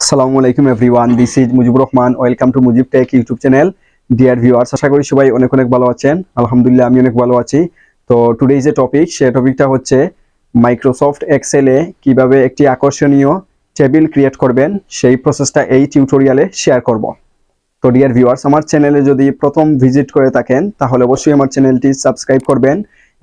আসসালামু আলাইকুম everyone, this is Mujibur Rahman. Welcome to Mujib tech YouTube channel. Dear viewers, আশা করি সবাই অনেক অনেক ভালো আছেন। আলহামদুলিল্লাহ, আমি অনেক ভালো আছি। তো টুডে যে টপিক, সে টপিকটা হচ্ছে মাইক্রোসফট এক্সেলে কিভাবে একটি আকর্ষণীয় টেবিল ক্রিয়েট করবেন, সেই প্রসেসটা এই টিউটোরিয়ালে শেয়ার করব। তো ডিয়ার ভিউয়ার্স, আমার চ্যানেলে যদি প্রথম ভিজিট করে থাকেন তাহলে অবশ্যই আমার চ্যানেলটি সাবস্ক্রাইব করবেন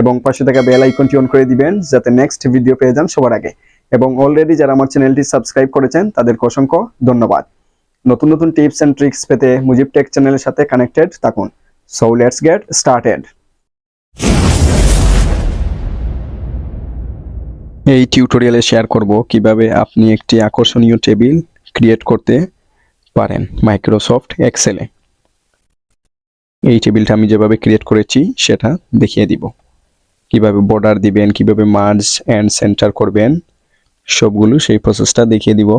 এবং পাশে থাকা বেল আইকনটি অন করে দিবেন যাতে নেক্সট ভিডিও পেয়ে যান সবার আগে। এবং অলরেডি যারা আমার চ্যানেলটি সাবস্ক্রাইব করেছেন তাদেরকে অসংখ্য ধন্যবাদ। নতুন নতুন টিপস এন্ড ট্রিক্স পেতে মুজিব টেক চ্যানেলের সাথে কানেক্টেড থাকুন। So let's get started. এই টিউটোরিয়ালে শেয়ার করব কিভাবে আপনি একটি আকর্ষণীয় টেবিল ক্রিয়েট করতে পারেন মাইক্রোসফট এক্সেলে। এই টেবিলটা আমি যেভাবে ক্রিয়েট করেছি সেটা দেখিয়ে দিব, কিভাবে বর্ডার দিবেন, কিভাবে মার্জ এন্ড সেন্টার করবেন, সবগুলো সেই প্রসেসটা দেখিয়ে দিব।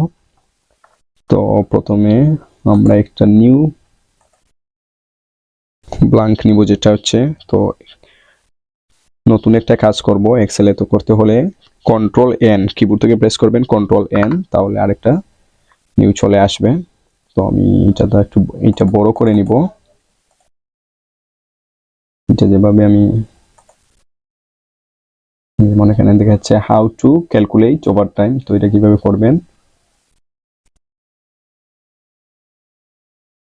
তো প্রথমে আমরা একটা নিউ ব্ল্যাঙ্ক নিব, যেটা হচ্ছে তো নতুন একটা কাজ করব এক্সেলে। তো করতে হলে কন্ট্রোল এন, কিবোর্ড থেকে প্রেস করবেন কন্ট্রোল এন, তাহলে আরেকটা নিউ চলে আসবে। তো আমি এটা বড় করে নিব। এটা যেভাবে আমি যেমন এখানে দেখাচ্ছে হাউ টু ক্যালকুলেট ওভারটাইম, তো এটা কিভাবে করবেন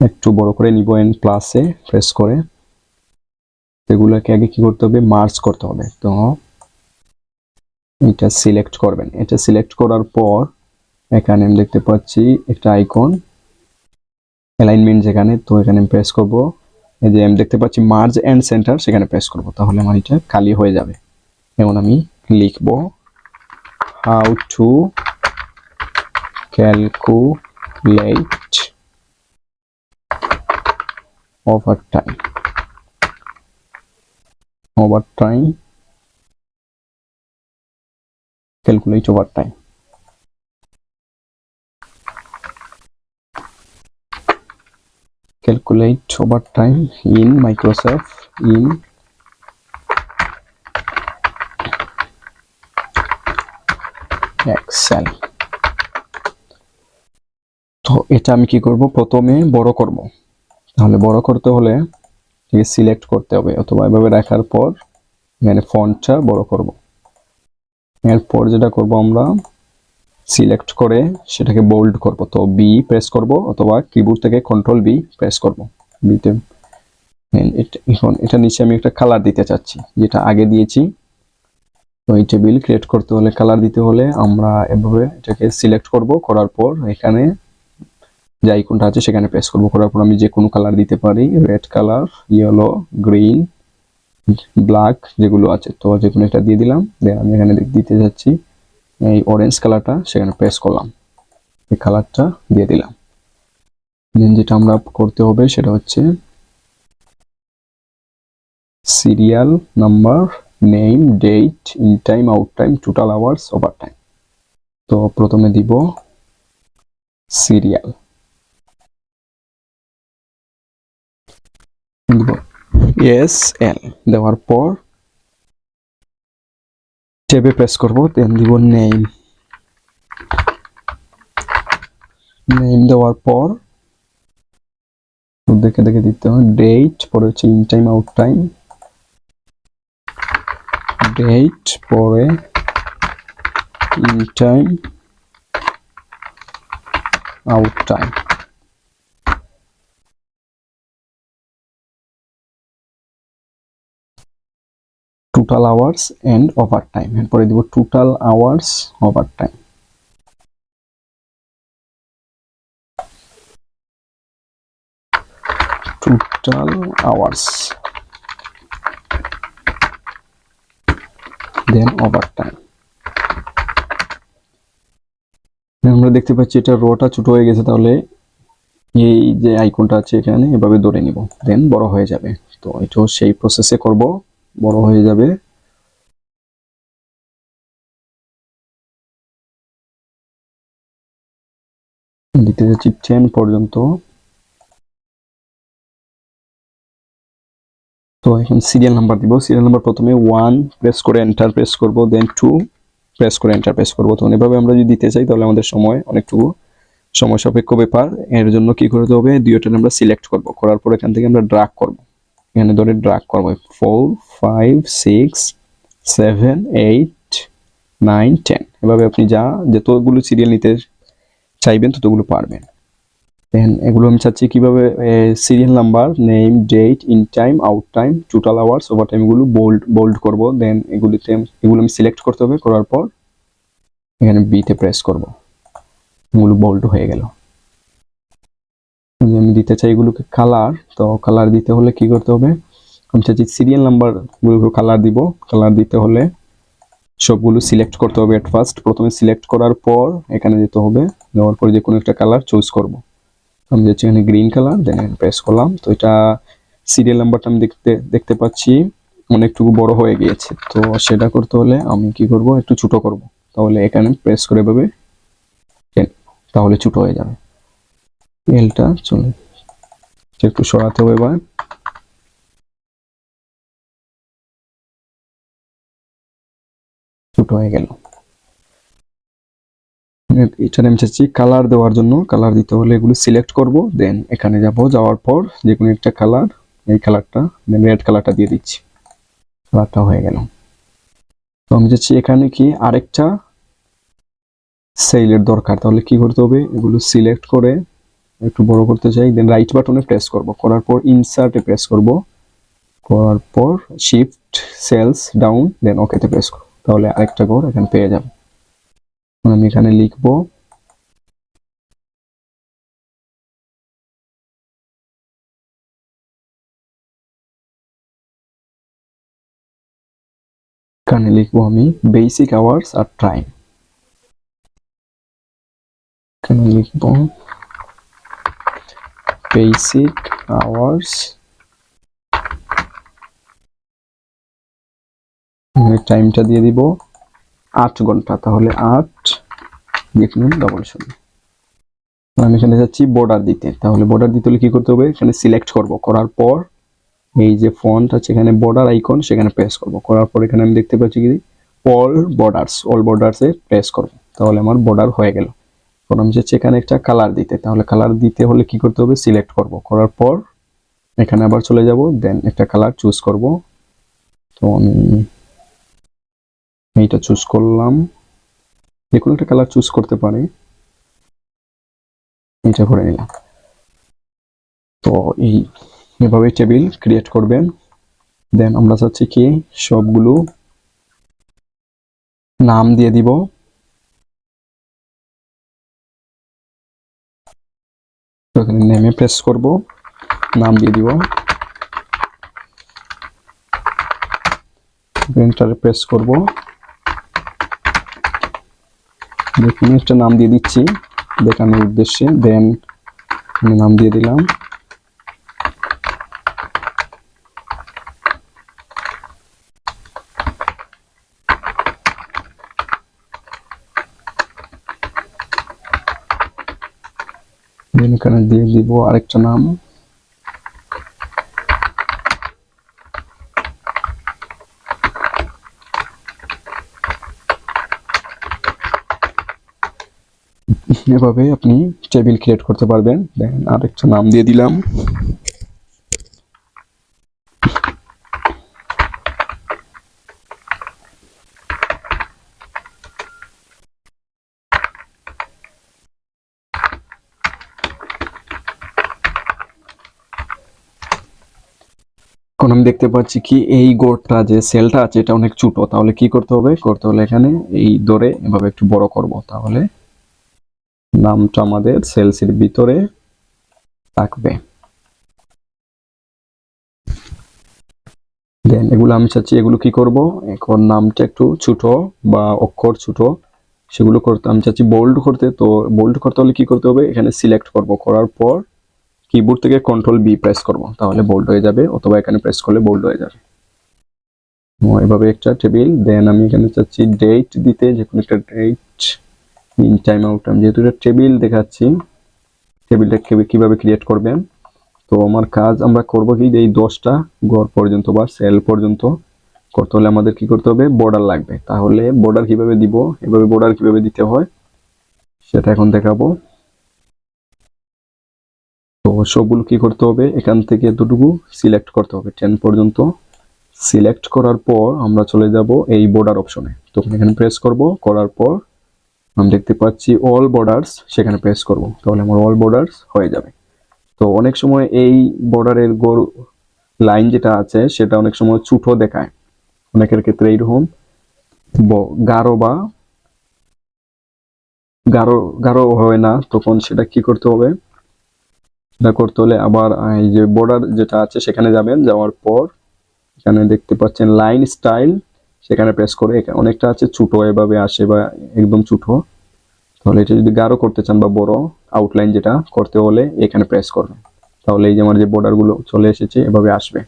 একটু বড় করে নিব। এন প্লাসে প্রেস করে এগুলোকে আগে কি করতে হবে, মার্জ করতে হবে। তো এটা সিলেক্ট করবেন। এটা সিলেক্ট করার পর এখানে আমি দেখতে পাচ্ছি একটা আইকন অ্যালাইনমেন্ট যেখানে, তো এখানে প্রেস করব। এই যে আমি দেখতে পাচ্ছি মার্জ এন্ড সেন্টার, সেখানে প্রেস করব, তাহলে আমার এটা খালি হয়ে যাবে। এখন আমি লিখব how to calculate overtime calculate overtime. Calculate overtime in Microsoft in Excel. তো এটা আমি কি করব, প্রথমে বড় করব। তাহলে বড় করতে হলে এটাকে সিলেক্ট করতে হবে, অথবা এভাবে রাখার পর এখানে ফন্টটা বড় করব। এরপর যেটা করব, আমরা সিলেক্ট করে সেটাকে বোল্ড করব। তো বি প্রেস করব, অথবা কিবোর্ড থেকে কন্ট্রোল বি প্রেস করব। বিতে এখন এটা নিচে আমি একটা কালার দিতে চাচ্ছি, যেটা আগে দিয়েছি। তো এই টেবিল ক্রিয়েট করতে হলে কালার দিতে হলে আমরা এভাবে এটাকে সিলেক্ট করব, করার পর এখানে যে আইকনটা আছে সেখানে প্রেস করব। করার পর আমি যে কোনো কালার দিতে পারি, red colour, yellow, green, black যেগুলো আছে, তো যে কোনো একটা দিয়ে দিলাম। দেন আমি এখানে দিতে যাচ্ছি এই অরেঞ্জ কালারটা, সেখানে প্রেস করলাম, এই কালারটা দিয়ে দিলাম। দেন যেটা আমরা করতে হবে সেটা হচ্ছে serial number, name, date, in time, out time, total hours, over time. তো প্রথমে দিব সিরিয়াল, দিব এসএল, দেওয়ার পর ট্যাবে প্রেস করব। দেন দিব নেম, দেওয়ার পর দেখে দেখে দিতে হবে ডেট, পরে হচ্ছে in time, out time, date, পরে in time, out time, total hours and over time. এরপরে দিব total hours, over time. Total hours, then over time. আমরা দেখতে পাচ্ছি এটা রোটা ছোট হয়ে গেছে, তাহলে এই যে আইকনটা আছে এখানে এভাবে ধরে নিব, দেন বড় হয়ে যাবে। তো এটাও সেই প্রসেসে করব, বড় হয়ে যাবে। দিতে যাচ্ছি 10 পর্যন্ত। তো এখন সিরিয়াল নাম্বার দিব। সিরিয়াল নাম্বার প্রথমে 1 প্রেস করে এন্টার প্রেস করব, দেন 2 প্রেস করে এন্টার প্রেস করব। তো এভাবে আমরা যদি দিতে চাই তাহলে আমাদের সময় অনেকটুকু সময় সাপেক্ষ ব্যাপার। এর জন্য কি করতে হবে, দুইটা আমরা সিলেক্ট করব, করার পর এখান থেকে আমরা ড্র্যাগ করব, এখানে ধরে ড্র্যাগ করব 4 5 6 7 8 9 10, এভাবে আপনি যতগুলো সিরিয়াল নিতে চাইবেন ততগুলো পারবেন। দেন এগুলো আমি চাচ্ছি কিভাবে serial number, name, date, in time, out time, total hours, over time, এগুলো বোল্ড করব। দেন এগুলো আমি সিলেক্ট করতে হবে, করার পর এখানে বিতে প্রেস করব, এগুলো বোল্ড হয়ে গেল। আমি দিতে চাই এগুলোকে কালার, তো কালার দিতে হলে কি করতে হবে, আমি চাচ্ছি সিরিয়াল নাম্বার গুলো কালার দিব। কালার দিতে হলে সবগুলো সিলেক্ট করতে হবে। এট ফার্স্ট প্রথমে সিলেক্ট করার পর এখানে যেতে হবে, যাওয়ার পর যে কোনো একটা কালার চুজ করব। আমি যাচ্ছি এখানে গ্রিন কালার, দেন প্রেস করলাম। তো এটা সিরিয়াল নাম্বারটা আমি দেখতে পাচ্ছি অনেকটুকু বড় হয়ে গিয়েছে, তো সেটা করতে হলে আমি কি করব, একটু ছোট করব। তাহলে এখানে প্রেস করে এভাবে তাহলে ছোট হয়ে যাবে। এলটা চলে একটু সরাতে হবে, এবার ছোট হয়ে গেল। এটা আমি চাচ্ছি কালার দেওয়ার জন্য, কালার দিতে হলে এগুলো সিলেক্ট করব, দেন এখানে যাব, যাওয়ার পর যে কোনো একটা কালার, এই কালারটা, দেন রেড কালারটা দিয়ে দিচ্ছি, কালারটা হয়ে গেল। তো আমি চাচ্ছি এখানে কি আরেকটা সেলের দরকার, তাহলে কি করতে হবে, এগুলো সিলেক্ট করে একটু বড় করতে চাই, দেন রাইট বাটনে প্রেস করব, করার পর ইনসার্টে প্রেস করব, করার পর শিফট সেলস ডাউন, দেন ওকেতে প্রেস করব, তাহলে আরেকটা ঘর এখানে পেয়ে যাব। আমি এখানে লিখব আমি বেসিক আওয়ার্স আর টাইম, এখানে লিখব বেসিক আওয়ার্স, টাইমটা দিয়ে দিব 8 ঘন্টা, তাহলে 8 লিখলাম ডবল শূন্য। আমি এখানে যাচ্ছি বর্ডার দিতে, তাহলে বর্ডার দিতে হলে কি করতে হবে, এখানে সিলেক্ট করব, করার পর এই যে ফন্ট আছে এখানে বর্ডার আইকন, সেখানে প্রেস করব, করার পর এখানে আমি দেখতে পাচ্ছি কি অল বর্ডার্সে প্রেস করব, তাহলে আমার বর্ডার হয়ে গেল। এখন আমি চাচ্ছি এখানে একটা কালার দিতে, তাহলে কালার দিতে হলে কি করতে হবে, সিলেক্ট করব, করার পর এখানে আবার চলে যাব, দেন একটা কালার চুজ করব। তো আমি এইটা চুজ করলাম, যে কোনো একটা কালার চুজ করতে পারি, এটা করে নিলাম। তো এভাবে টেবিল ক্রিয়েট করবেন। দেন আমরা চাচ্ছি কি সবগুলো নাম দিয়ে দিব, এখানে নেমে প্রেস করব, নাম দিয়ে দিব, এন্টারে প্রেস করব, দেখুন একটা নাম দিয়ে দিচ্ছি দেখানোর উদ্দেশ্যে, দেন নাম দিয়ে দিলাম। এখানে দিয়ে দিব আরেকটা নাম, এভাবে আপনি টেবিল ক্রিয়েট করতে পারবেন। দেন আরেকটা নাম দিয়ে দিলাম, এখন আমি দেখতে পাচ্ছি কি এই গোটটা যে সেলটা আছে এটা অনেক ছোট, তাহলে কি করতে হবে, এখানে এই ধরে এভাবে একটু বড় করব, তাহলে নামটা আমাদের সেলসের ভিতরে থাকবে। দেন এগুলো আমি চাচ্ছি এগুলো কি করব, এখন নামটা একটু ছোট বা অক্ষর ছোট সেগুলো করতে আমি চাচ্ছি বোল্ড করতে। তো বোল্ড করতে হলে কি করতে হবে, এখানে সিলেক্ট করব, করার পর কিবোর্ড থেকে কন্ট্রোল বি প্রেস করব, তাহলে বোল্ড হয়ে যাবে, অথবা এখানে প্রেস করলে বোল্ড হয়ে যাবে। এভাবে একটা টেবিল। দেন আমি এখানে চাচ্ছি ডেট দিতে, যে কোনো একটা date, in time, out time, যেহেতু এটা টেবিল দেখাচ্ছি, টেবিলটা কিভাবে ক্রিয়েট করবেন। তো আমার কাজ আমরা করব কি, এই 10টা ঘর পর্যন্ত বা সেল পর্যন্ত করতে হলে আমাদের কি করতে হবে, বর্ডার লাগবে। তাহলে বর্ডার কিভাবে দিব, এভাবে বর্ডার কিভাবে দিতে হয় সেটা এখন দেখাবো। সবগুলো কি করতে হবে, এখান থেকে এতটুকু সিলেক্ট করতে হবে, 10 পর্যন্ত সিলেক্ট করার পর আমরা চলে যাব এই বর্ডার অপশনে। তো এখানে প্রেস করব, করার পর আমি দেখতে পাচ্ছি অল বর্ডার্স, সেখানে প্রেস করব, তাহলে আমার অল বর্ডার্স হয়ে যাবে। তো অনেক সময় এই বর্ডারের লাইন যেটা আছে সেটা অনেক সময় ছোটো দেখায়, অনেকের ক্ষেত্রে এইরকম গাঢ় বা গাঢ় হয় না, তখন সেটা কি করতে হবে, এটা করতে হলে আবার এই যে বর্ডার যেটা আছে সেখানে যাবেন, যাওয়ার পর এখানে দেখতে পাচ্ছেন লাইন স্টাইল, সেখানে প্রেস করে অনেকটা আছে ছোট এভাবে আসে বা একদম ছোট, তাহলে এটা যদি গাঢ় করতে চান বা বড় আউটলাইন যেটা করতে হলে এখানে প্রেস করবেন, তাহলে এই যে আমার যে বর্ডার গুলো চলে এসেছে এভাবে আসবে।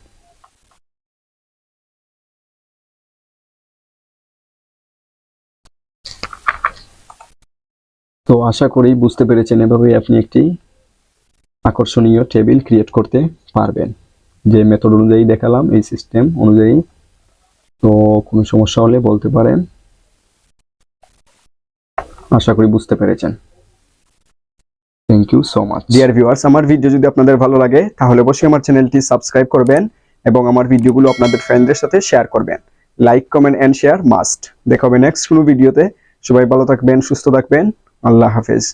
তো আশা করি বুঝতে পেরেছেন, এভাবে আপনি একটি আকর্ষণীয় টেবিল ক্রিয়েট করতে পারবেন, যে মেথড অনুযায়ী দেখালাম এই সিস্টেম অনুযায়ী। তো কোনো সমস্যা হলে বলতে পারেন, আশা করি বুঝতে পেরেছেন। Thank you so much dear viewers. আমার ভিডিও যদি আপনাদের ভালো লাগে তাহলে অবশ্যই আমার চ্যানেলটি সাবস্ক্রাইব করবেন এবং আমার ভিডিওগুলো আপনাদের ফ্রেন্ডদের সাথে শেয়ার করবেন। Like, comment and share must. দেখা হবে নেক্সট কোনো ভিডিওতে। সবাই ভালো থাকবেন, সুস্থ থাকবেন। আল্লাহ হাফেজ।